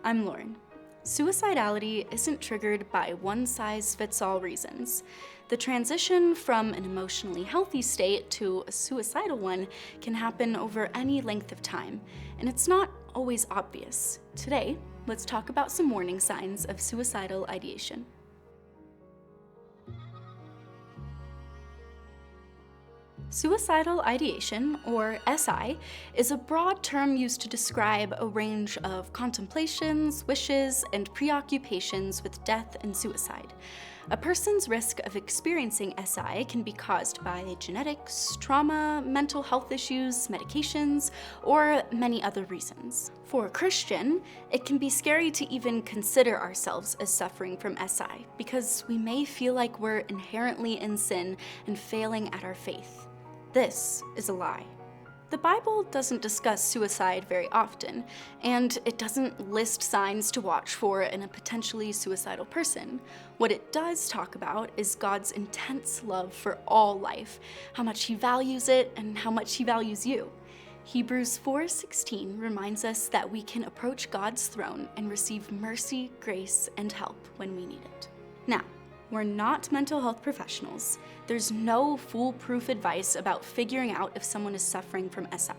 I'm Lauren. Suicidality isn't triggered by one-size-fits-all reasons. The transition from an emotionally healthy state to a suicidal one can happen over any length of time, and it's not always obvious. Today, let's talk about some warning signs of suicidal ideation. Suicidal ideation, or SI, is a broad term used to describe a range of contemplations, wishes, and preoccupations with death and suicide. A person's risk of experiencing SI can be caused by genetics, trauma, mental health issues, medications, or many other reasons. For a Christian, it can be scary to even consider ourselves as suffering from SI because we may feel like we're inherently in sin and failing at our faith. This is a lie. The Bible doesn't discuss suicide very often, and it doesn't list signs to watch for in a potentially suicidal person. What it does talk about is God's intense love for all life, how much He values it, and how much He values you. Hebrews 4:16 reminds us that we can approach God's throne and receive mercy, grace, and help when we need it. Now, we're not mental health professionals. There's no foolproof advice about figuring out if someone is suffering from SI.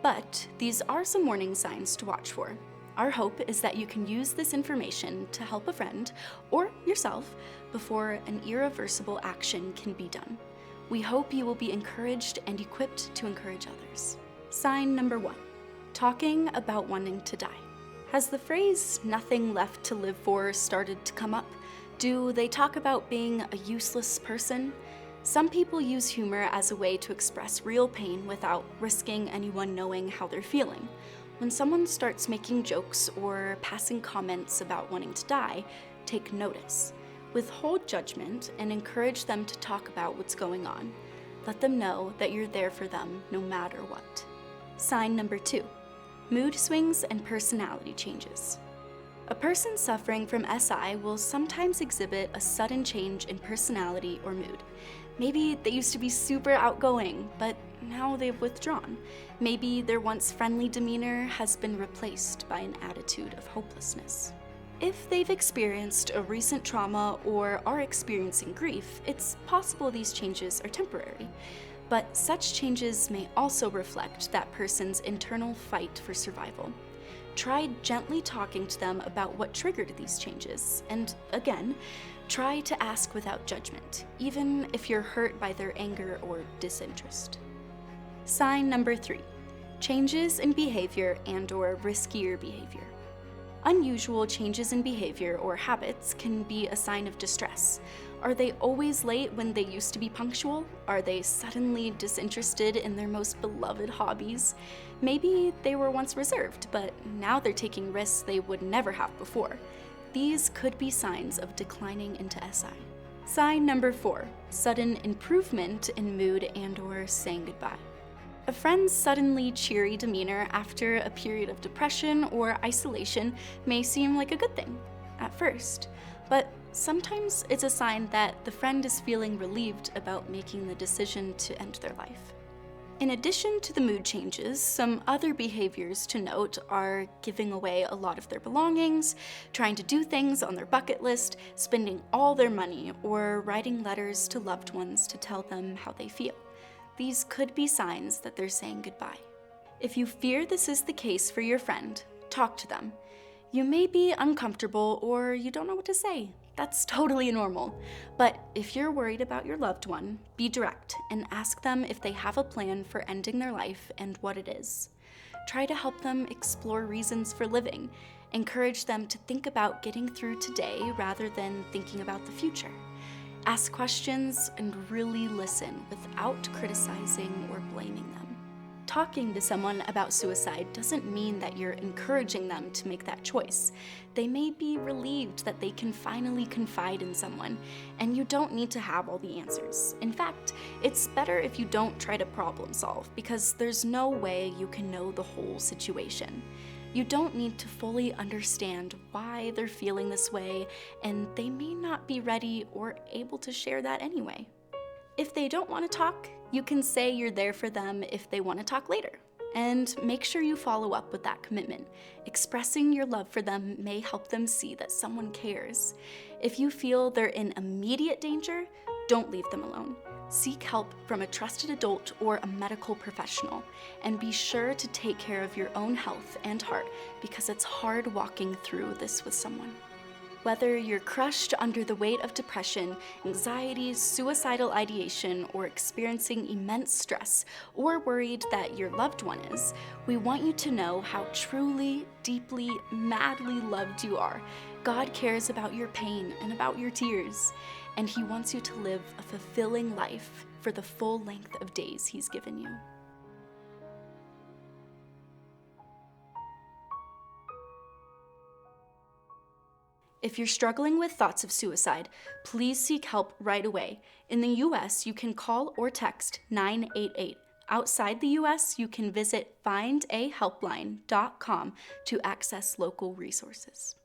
But these are some warning signs to watch for. Our hope is that you can use this information to help a friend or yourself before an irreversible action can be done. We hope you will be encouraged and equipped to encourage others. Sign number 1, talking about wanting to die. Has the phrase "nothing left to live for" started to come up? Do they talk about being a useless person? Some people use humor as a way to express real pain without risking anyone knowing how they're feeling. When someone starts making jokes or passing comments about wanting to die, take notice. Withhold judgment and encourage them to talk about what's going on. Let them know that you're there for them no matter what. Sign number 2, mood swings and personality changes. A person suffering from SI will sometimes exhibit a sudden change in personality or mood. Maybe they used to be super outgoing, but now they've withdrawn. Maybe their once friendly demeanor has been replaced by an attitude of hopelessness. If they've experienced a recent trauma or are experiencing grief, it's possible these changes are temporary. But such changes may also reflect that person's internal fight for survival. Try gently talking to them about what triggered these changes, and again, try to ask without judgment, even if you're hurt by their anger or disinterest. Sign number 3, changes in behavior and/or riskier behavior. Unusual changes in behavior or habits can be a sign of distress. Are they always late when they used to be punctual? Are they suddenly disinterested in their most beloved hobbies? Maybe they were once reserved, but now they're taking risks they would never have before. These could be signs of declining into SI. Sign number 4, sudden improvement in mood and/or saying goodbye. A friend's suddenly cheery demeanor after a period of depression or isolation may seem like a good thing at first, but sometimes it's a sign that the friend is feeling relieved about making the decision to end their life. In addition to the mood changes, some other behaviors to note are giving away a lot of their belongings, trying to do things on their bucket list, spending all their money, or writing letters to loved ones to tell them how they feel. These could be signs that they're saying goodbye. If you fear this is the case for your friend, talk to them. You may be uncomfortable or you don't know what to say. That's totally normal. But if you're worried about your loved one, be direct and ask them if they have a plan for ending their life and what it is. Try to help them explore reasons for living. Encourage them to think about getting through today rather than thinking about the future. Ask questions and really listen without criticizing or blaming them. Talking to someone about suicide doesn't mean that you're encouraging them to make that choice. They may be relieved that they can finally confide in someone, and you don't need to have all the answers. In fact, it's better if you don't try to problem solve, because there's no way you can know the whole situation. You don't need to fully understand why they're feeling this way, and they may not be ready or able to share that anyway. If they don't want to talk, you can say you're there for them if they want to talk later. And make sure you follow up with that commitment. Expressing your love for them may help them see that someone cares. If you feel they're in immediate danger, don't leave them alone. Seek help from a trusted adult or a medical professional, and be sure to take care of your own health and heart because it's hard walking through this with someone. Whether you're crushed under the weight of depression, anxiety, suicidal ideation, or experiencing immense stress, or worried that your loved one is, we want you to know how truly, deeply, madly loved you are. God cares about your pain and about your tears, and He wants you to live a fulfilling life for the full length of days He's given you. If you're struggling with thoughts of suicide, please seek help right away. In the US, you can call or text 988. Outside the US, you can visit findahelpline.com to access local resources.